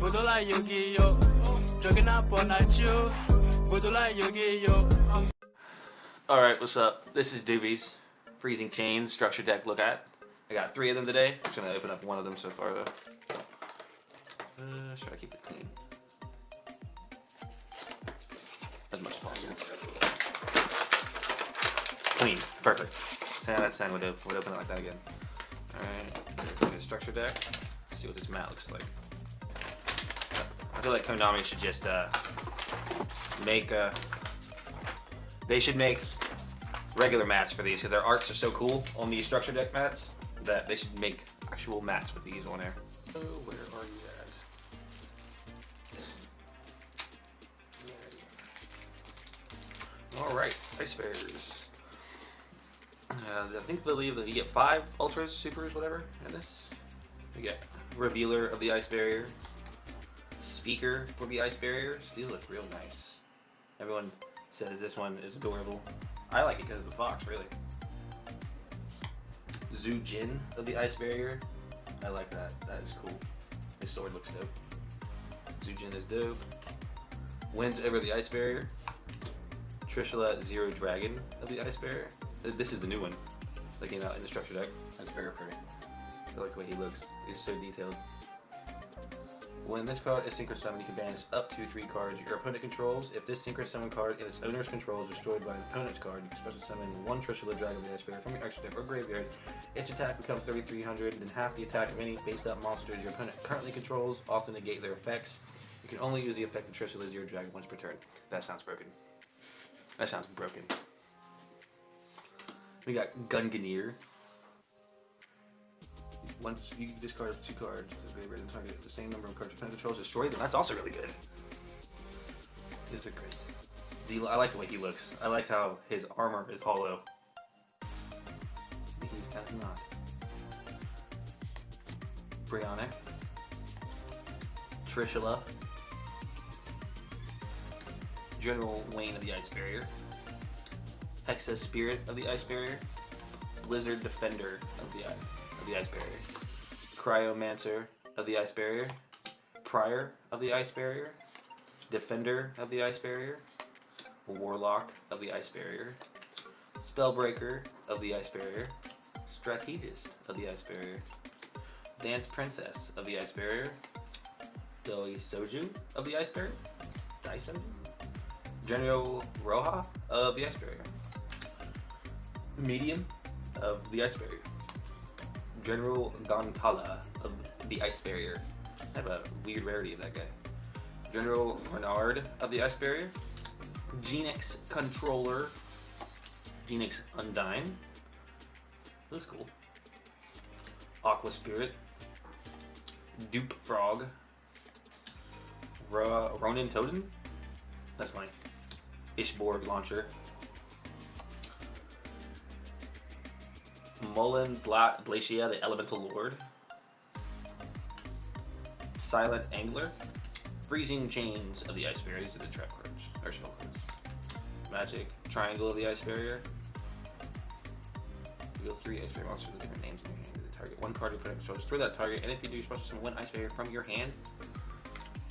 Vodola yogi yo, jogging up on that yo. Vodola yogi yo. Alright, what's up? This is Doobies. Freezing Chains, structure deck look at. I got 3 of them today. I'm just going to open up one of them so far though. Should I keep it clean? As much as possible. Clean. Perfect. 10 out of 10 would open it like that again. Alright, there's the structure deck. Let's see what this mat looks like. I feel like Konami should just make they should make regular mats for these because their arts are so cool on these structure deck mats that they should make actual mats with these on there. Oh, where are you at? Alright, Ice Bears. I believe that you get 5 Ultras, Supers, whatever in this. You get Revealer of the Ice Barrier, Speaker for the Ice Barriers. These look real nice. Everyone says this one is adorable. I like it because of the fox, really. Zhu Jin of the Ice Barrier. I like that. That is cool. His sword looks dope. Zhu Jin is dope. Wins over the Ice Barrier. Trishula Zero Dragon of the Ice Barrier. This is the new one that came out in the structure deck. That's very pretty. I like the way he looks. He's so detailed. When this card is synchro summoned, you can banish up to 3 cards your opponent controls. If this synchro summon card in its owner's control is destroyed by an opponent's card, you can special summon 1 Trishula Dragon of the Ice Barrier from your extra deck or graveyard. Its attack becomes 3,300, then half the attack of any base-up monster your opponent currently controls. Also negate their effects. You can only use the effect of Trishula Zero Dragon once per turn. That sounds broken. That sounds broken. We got Gungnir. Once you discard up 2 cards to the graveyard and target the same number of cards your opponent controls, destroy them. That's also really good. These are great. I like the way he looks. I like how his armor is hollow. He's kind of not. Brionac. Trishula. General Wayne of the Ice Barrier. Hexa Spirit of the Ice Barrier. Blizzard Defender of the Ice Barrier. Cryomancer of the Ice Barrier. Prior of the Ice Barrier. Defender of the Ice Barrier. Warlock of the Ice Barrier. Spellbreaker of the Ice Barrier. Strategist of the Ice Barrier. Dance Princess of the Ice Barrier. Doi Soju of the Ice Barrier. Daisoju. General Roha of the Ice Barrier. Medium of the Ice Barrier. General Gontala of the Ice Barrier. I have a weird rarity of that guy. General Renard of the Ice Barrier. Genix Controller. Genix Undyne. Looks cool. Aqua Spirit. Dupe Frog. Ronin Totem. That's funny. Ishborg Launcher. Mullen Glacia, the Elemental Lord. Silent Angler. Freezing Chains of the Ice Barrier. These are the trap cards, or spell cards. Magic Triangle of the Ice Barrier. Reveal 3 Ice Barrier monsters with different names in your hand. Target 1 card you put in control. Destroy that target, and if you do, you're supposed to summon 1 Ice Barrier from your hand.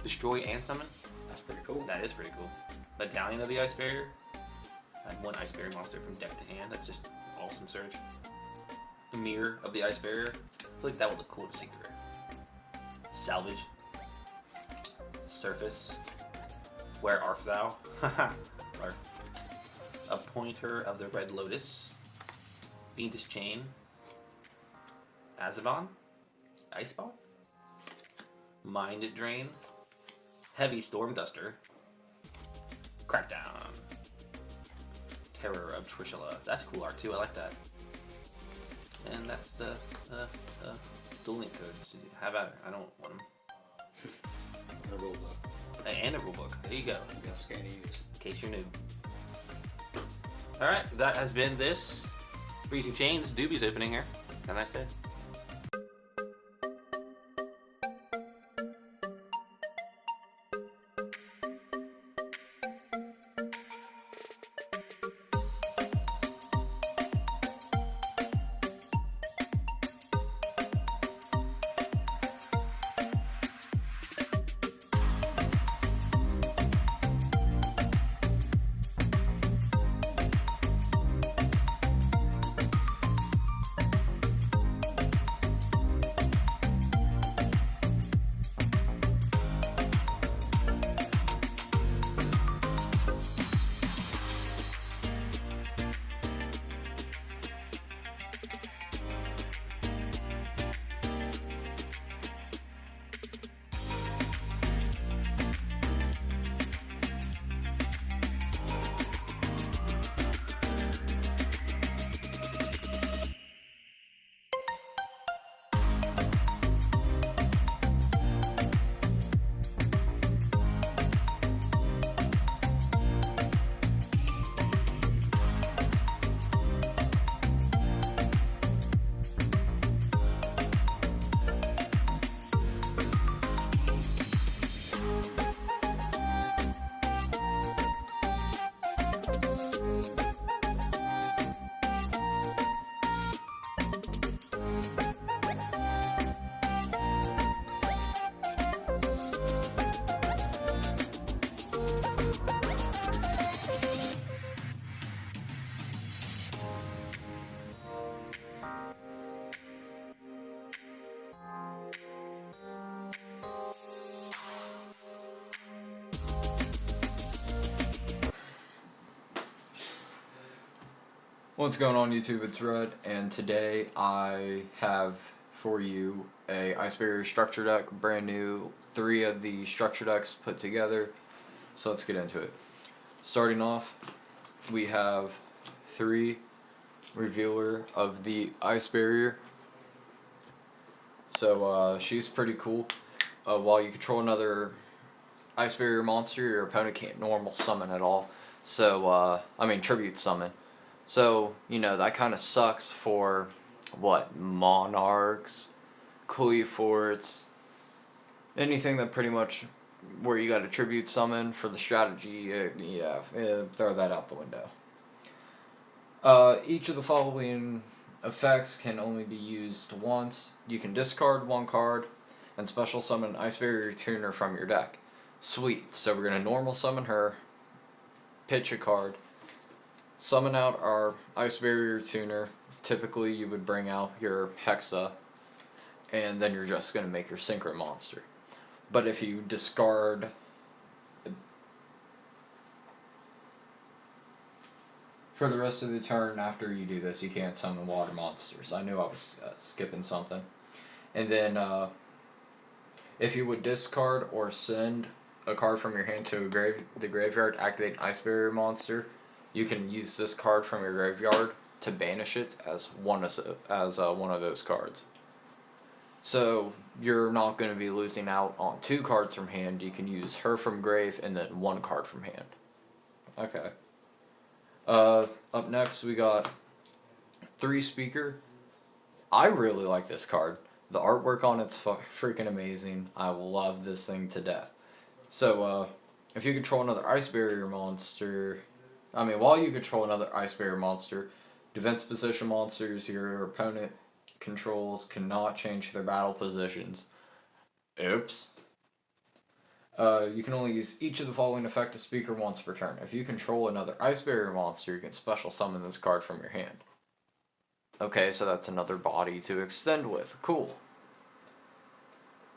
Destroy and summon. That's pretty cool. That is pretty cool. Medallion of the Ice Barrier. And 1 Ice Barrier monster from deck to hand. That's just awesome search. Mirror of the Ice Barrier. I feel like that would look cool to see here. Salvage. Surface. Where art thou? A Pointer of the Red Lotus. Fiendish Chain. Azabon. Iceball. Mind Drain. Heavy Storm Duster. Crackdown. Terror of Trishula. That's cool art too. I like that. And that's the dual link code. So have at it. I don't want them. And a rule book. And a rule book. There you go. You got scan use. In case you're new. Alright, that has been this Freezing Chains Doobies opening here. Have a nice day. What's going on YouTube? It's Red, and today I have for you a Ice Barrier structure deck, brand new, 3 of the structure decks put together. So let's get into it. Starting off, we have 3 Revealer of the Ice Barrier. So she's pretty cool. While you control another Ice Barrier monster, your opponent can't normal summon at all. So, tribute summon. So, you know, that kind of sucks for, what, Monarchs, Qliforts, anything that pretty much, where you got a tribute summon for the strategy, throw that out the window. Each of the following effects can only be used once. You can discard 1 card and special summon an Ice Barrier Tuner from your deck. Sweet, so we're going to normal summon her, pitch a card, summon out our Ice Barrier Tuner. Typically you would bring out your Hexa, and then you're just going to make your Synchro monster. But if you discard for the rest of the turn after you do this, you can't summon water monsters. I knew I was skipping something. And then if you would discard or send a card from your hand to the graveyard, activate an Ice Barrier monster, you can use this card from your graveyard to banish it as one of those cards. So you're not going to be losing out on 2 cards from hand. You can use her from grave and then 1 card from hand. Okay. Up next we got 3 Speaker. I really like this card. The artwork on it's freaking amazing. I love this thing to death. So, if you control another Ice Barrier monster, while you control another Ice Barrier monster, defense position monsters your opponent controls cannot change their battle positions. Oops. You can only use each of the following effective Speaker once per turn. If you control another Ice Barrier monster, you can special summon this card from your hand. Okay, so that's another body to extend with. Cool.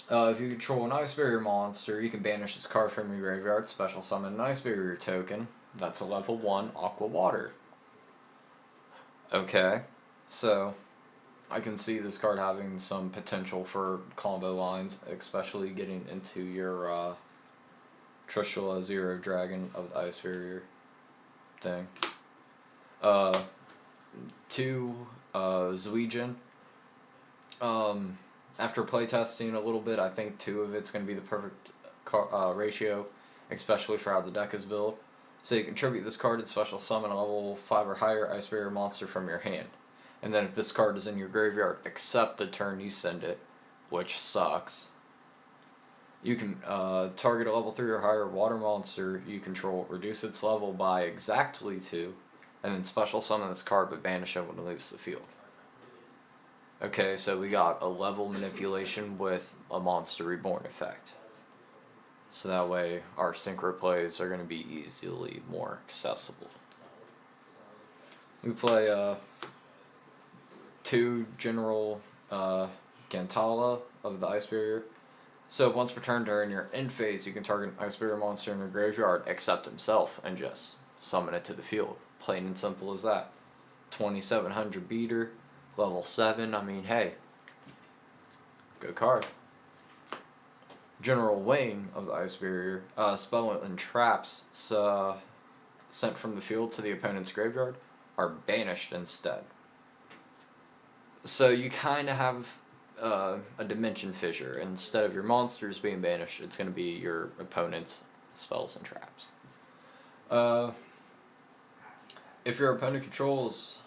If you control an Ice Barrier monster, you can banish this card from your graveyard, special summon an Ice Barrier token. That's a level 1 Aqua Water. Okay, so I can see this card having some potential for combo lines, especially getting into your Trishula Zero Dragon of the Ice Barrier thing. 2 Zuijin. After playtesting a little bit, I think 2 of it's going to be the perfect ratio, especially for how the deck is built. So you can tribute this card and special summon a level 5 or higher Ice Barrier monster from your hand. And then if this card is in your graveyard, except the turn you send it, which sucks, you can target a level 3 or higher water monster you control, reduce its level by exactly 2, and then special summon this card but banish it when it leaves the field. Okay, so we got a level manipulation with a Monster Reborn effect. So that way our synchro plays are going to be easily more accessible. We play 2 General Gantala of the Ice Barrier. So once per turn during your end phase, you can target an Ice Barrier monster in your graveyard except himself and just summon it to the field. Plain and simple as that. 2700 beater, level 7, hey, good card. General Wayne of the Ice Barrier, spell and traps sent from the field to the opponent's graveyard are banished instead. So you kind of have a dimension fissure. Instead of your monsters being banished, it's going to be your opponent's spells and traps. If your opponent controls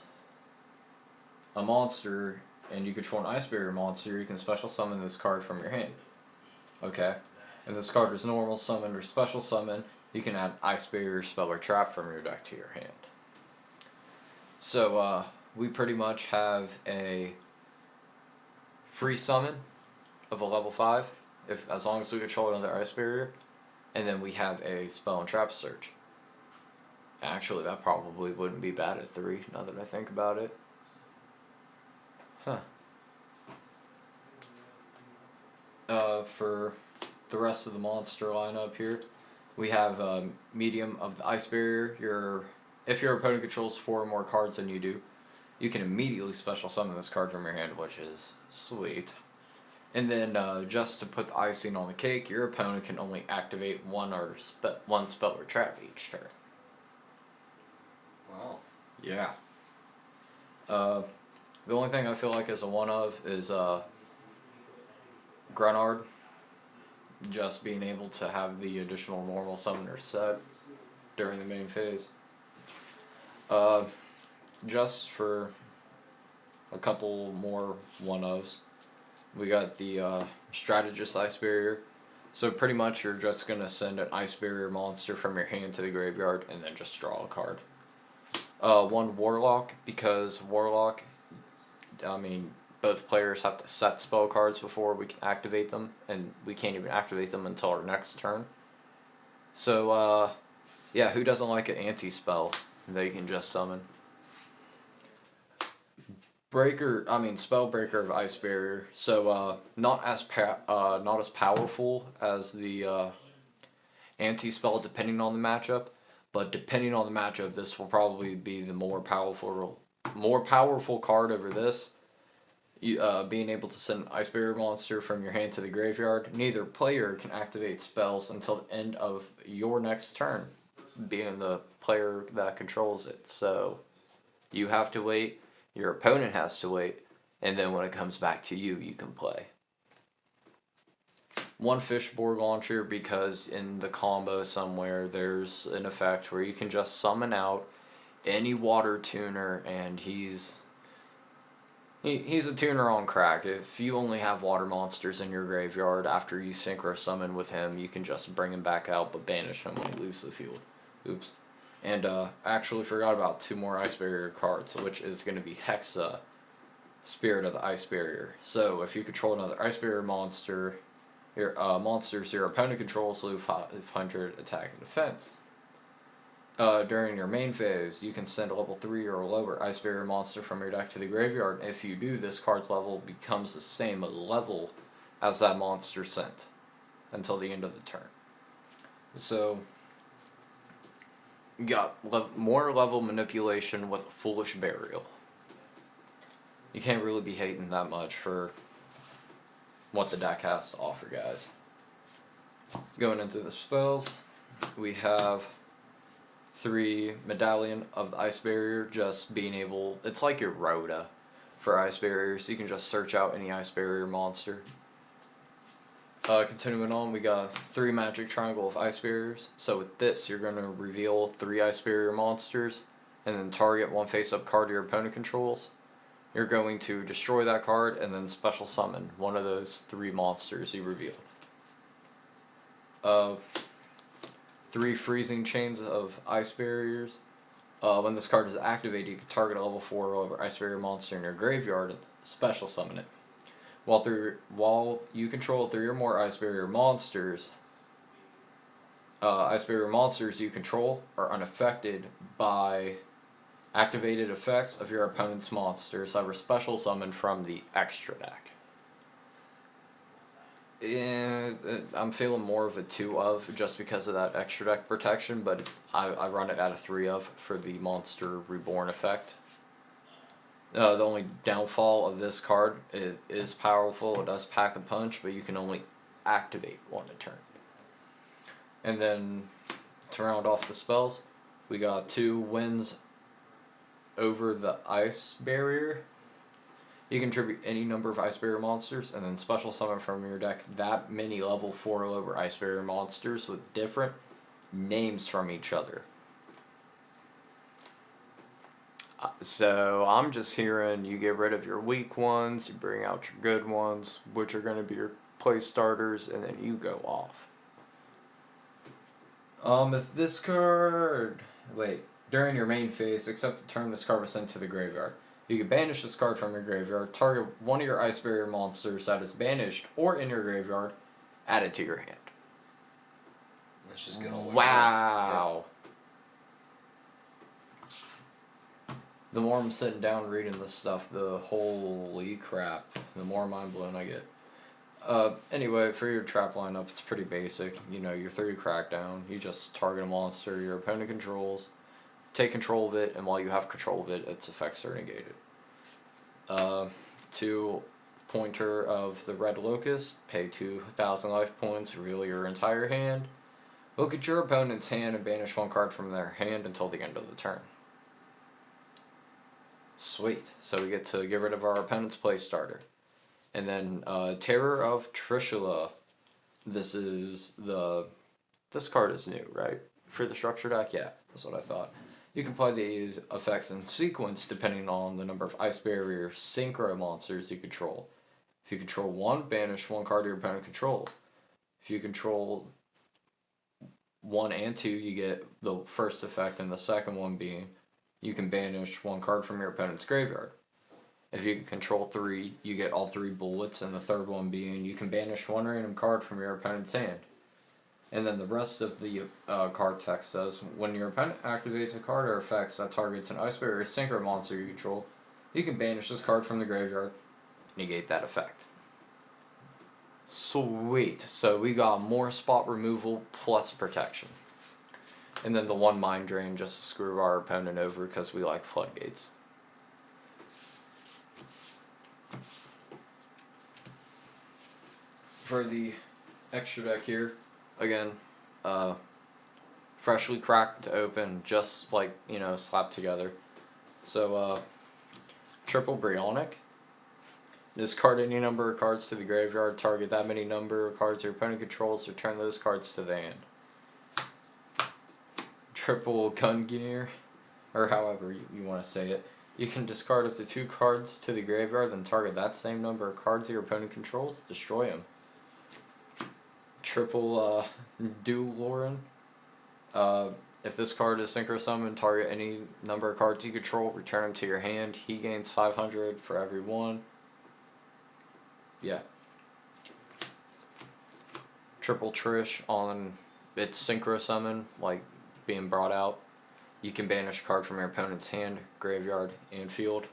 a monster and you control an Ice Barrier monster, you can special summon this card from your hand. Okay, if this card is normal summon or special summon, you can add Ice Barrier, spell, or trap from your deck to your hand. So we pretty much have a free summon of a level 5, as long as we control another Ice Barrier, and then we have a spell and trap search. Actually, that probably wouldn't be bad at 3, now that I think about it. Huh. For the rest of the monster lineup here, we have medium of the Ice Barrier, your if your opponent controls 4 or more cards than you do, you can immediately special summon this card from your hand, which is sweet. And then, just to put the icing on the cake, your opponent can only activate one spell or trap each turn. Wow. Yeah. The only thing I feel like is a one of is Grenard. Just being able to have the additional normal summoner set during the main phase. Just for a couple more one-ofs, we got the Strategist Ice Barrier. So pretty much you're just going to send an Ice Barrier monster from your hand to the graveyard and then just draw a card. One Warlock, because Warlock, I mean, both players have to set spell cards before we can activate them, and we can't even activate them until our next turn. So, yeah, who doesn't like an anti-spell that you can just summon? Spellbreaker of Ice Barrier. So, not as powerful as the anti-spell depending on the matchup, but depending on the matchup, this will probably be the more powerful card over this. Being able to send an Ice Barrier monster from your hand to the graveyard. Neither player can activate spells until the end of your next turn, being the player that controls it. So you have to wait, your opponent has to wait, and then when it comes back to you, you can play. One Fishborg launcher, because in the combo somewhere there's an effect where you can just summon out any water tuner, and he's a tuner on crack. If you only have water monsters in your graveyard, after you synchro summon with him, you can just bring him back out but banish him when he leaves the field. Oops. And I actually forgot about 2 more Ice Barrier cards, which is going to be Hexa, Spirit of the Ice Barrier. So if you control another Ice Barrier monster, your monsters your opponent controls lose 500 attack and defense. During your main phase, you can send a level 3 or lower Ice Barrier monster from your deck to the graveyard. If you do, this card's level becomes the same level as that monster sent until the end of the turn. So, you got more level manipulation with Foolish Burial. You can't really be hating that much for what the deck has to offer, guys. Going into the spells, we have 3 Medallion of the Ice Barrier, just being able, it's like your Rhoda for Ice Barriers. You can just search out any Ice Barrier monster. Continuing on, we got 3 Magic Triangle of Ice Barriers. So with this, you're going to reveal 3 Ice Barrier monsters, and then target 1 face-up card your opponent controls. You're going to destroy that card, and then special summon one of those 3 monsters you revealed. 3 Freezing Chains of Ice Barriers. When this card is activated, you can target a level 4 or over Ice Barrier monster in your graveyard and special summon it. While you control 3 or more Ice Barrier monsters you control are unaffected by activated effects of your opponent's monsters that were special summoned from the extra deck. I'm feeling more of a 2 of just because of that extra deck protection, but I run it at a 3 of for the Monster Reborn effect. The only downfall of this card, it is powerful, it does pack a punch, but you can only activate 1 a turn. And then to round off the spells, we got 2 Winds over the Ice Barrier. You can tribute any number of Ice Barrier monsters and then special summon from your deck that many level 4 or over Ice Barrier monsters with different names from each other. So I'm just hearing you get rid of your weak ones, you bring out your good ones, which are going to be your play starters, and then you go off. If this card... Wait. During your main phase, except the turn this card was sent to the graveyard. You can banish this card from your graveyard, target one of your Ice Barrier monsters that is banished or in your graveyard, add it to your hand. Let's just get all the way Wow! The more I'm sitting down reading this stuff, the holy crap, the more mind blown I get. Anyway, for your trap lineup, it's pretty basic. You know, your 3 Crackdown, you just target a monster your opponent controls, take control of it, and while you have control of it, its effects are negated. 2 Pointer of the Red Locust, pay 2,000 life points, reveal your entire hand. Look at your opponent's hand and banish 1 card from their hand until the end of the turn. Sweet. So we get to get rid of our opponent's play starter. And then Terror of Trishula. This card is new, right? For the structure deck? Yeah, that's what I thought. You can play these effects in sequence depending on the number of Ice Barrier Synchro monsters you control. If you control 1, banish 1 card your opponent controls. If you control 1 and 2, you get the first effect, and the second one being you can banish 1 card from your opponent's graveyard. If you control 3, you get all 3 bullets, and the third one being you can banish 1 random card from your opponent's hand. And then the rest of the card text says, when your opponent activates a card or effects that targets an Ice Barrier Synchro monster you control, you can banish this card from the graveyard, negate that effect. Sweet. So we got more spot removal plus protection. And then the 1 Mind Drain just to screw our opponent over because we like floodgates. For the extra deck here, again, freshly cracked open, just like, slapped together. So, Triple Brionac. Discard any number of cards to the graveyard, target that many number of cards your opponent controls, return those cards to the hand. Triple Gungnir, or however you want to say it. You can discard up to 2 cards to the graveyard, then target that same number of cards your opponent controls, destroy them. Triple Duloran. If this card is Synchro Summon, target any number of cards you control, return them to your hand. He gains 500 for every one. Yeah. Triple Trish on its Synchro Summon, like being brought out. You can banish a card from your opponent's hand, graveyard, and field.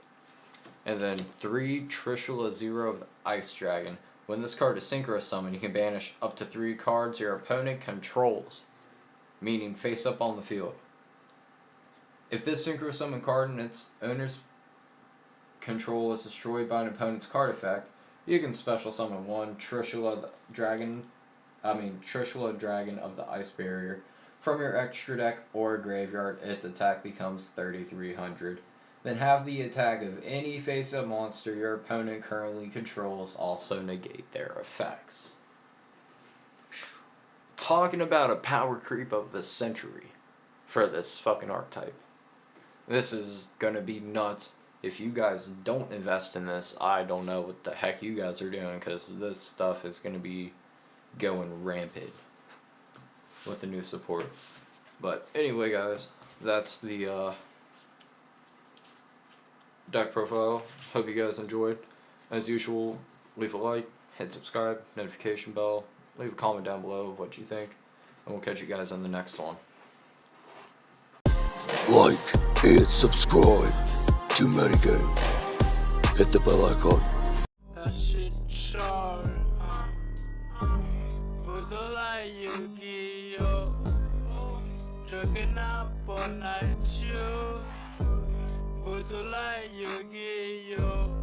And then 3 Trishula Zero of the Ice Dragon. When this card is Synchro Summon, you can banish up to 3 cards your opponent controls, meaning face up on the field. If this Synchro Summon card and its owner's control is destroyed by an opponent's card effect, you can special summon 1 Trishula Dragon of the Ice Barrier from your extra deck or graveyard. Its attack becomes 3,300. Then have the attack of any face-up monster your opponent currently controls also negate their effects. Talking about a power creep of the century for this fucking archetype. This is gonna be nuts. If you guys don't invest in this, I don't know what the heck you guys are doing, because this stuff is gonna be going rampant with the new support. But anyway, guys, that's the deck profile. Hope you guys enjoyed. As usual, leave a like, hit subscribe, notification bell, leave a comment down below of what you think, and we'll catch you guys on the next one. Like and subscribe to Metagame. Hit the bell icon. That shit sharp. Voodoo Yu-Gi-Oh! Jogging up all night, you. Voodoo Yu-Gi-Oh!